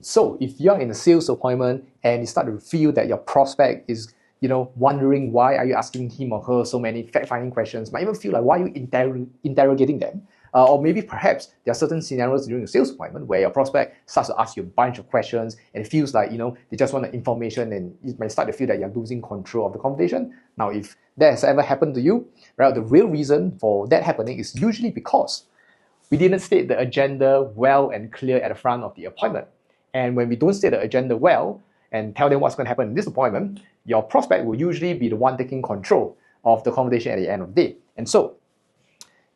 So if you're in a sales appointment and you start to feel that your prospect is, wondering why are you asking him or her so many fact-finding questions, might even feel like why are you interrogating them, or maybe perhaps there are certain scenarios during a sales appointment where your prospect starts to ask you a bunch of questions and it feels like, they just want the information, and you might start to feel that you're losing control of the conversation. Now, if that has ever happened to you, right, the real reason for that happening is usually because we didn't state the agenda well and clear at the front of the appointment. And when we don't state the agenda well and tell them what's going to happen in this appointment, your prospect will usually be the one taking control of the conversation at the end of the day. And so,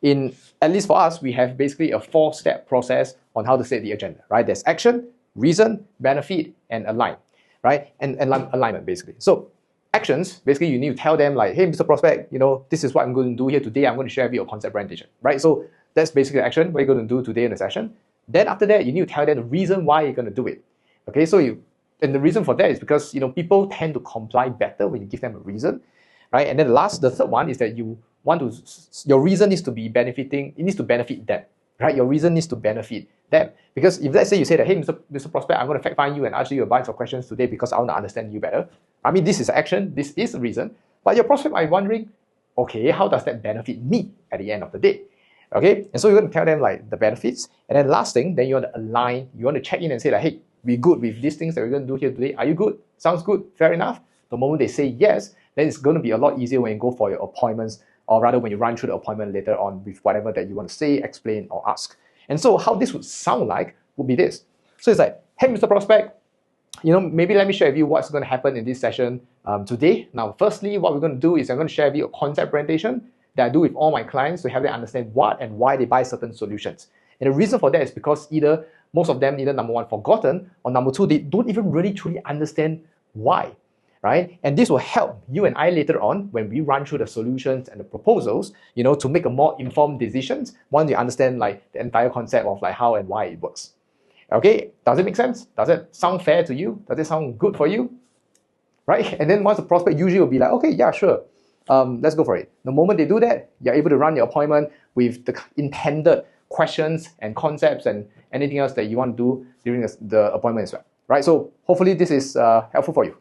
at least for us, we have basically a 4-step process on how to set the agenda, right? There's action, reason, benefit, and align, right? And alignment, basically. So actions, basically you need to tell them like, hey, Mr. Prospect, this is what I'm going to do here today. I'm going to share with you a concept presentation, right? So that's basically the action, what you're going to do today in the session. Then after that, you need to tell them the reason why you're going to do it. Okay, and the reason for that is because people tend to comply better when you give them a reason, right? And then the third one is that your reason needs to be benefiting. It needs to benefit them, right? Your reason needs to benefit them, because if let's say you say that, hey, Mr. Prospect, I'm going to fact find you and ask you a bunch of questions today because I want to understand you better. I mean, this is action, this is the reason, but your prospect might be wondering, okay, how does that benefit me at the end of the day? Okay, and so you're going to tell them like the benefits, and then last thing, then you want to align, you want to check in and say like, hey, we good with these things that we're going to do here today? Are you good? Sounds good, fair enough. The moment they say yes, then it's going to be a lot easier when you go for your appointments, or rather when you run through the appointment later on with whatever that you want to say, explain, or ask. And so how this would sound like would be this. So it's like, hey, Mr. Prospect, maybe let me share with you what's going to happen in this session today. Now, firstly, what we're going to do is I'm going to share with you a concept presentation that I do with all my clients to help them understand what and why they buy certain solutions. And the reason for that is because most of them either number one, forgotten, or number two, they don't even really truly understand why, right? And this will help you and I later on when we run through the solutions and the proposals, to make a more informed decisions once you understand like the entire concept of like how and why it works. Okay, does it make sense? Does it sound fair to you? Does it sound good for you? Right? And then once the prospect usually will be like, okay, yeah, sure. Let's go for it. The moment they do that, you're able to run your appointment with the intended questions and concepts and anything else that you want to do during the appointment as well. Right? So hopefully this is helpful for you.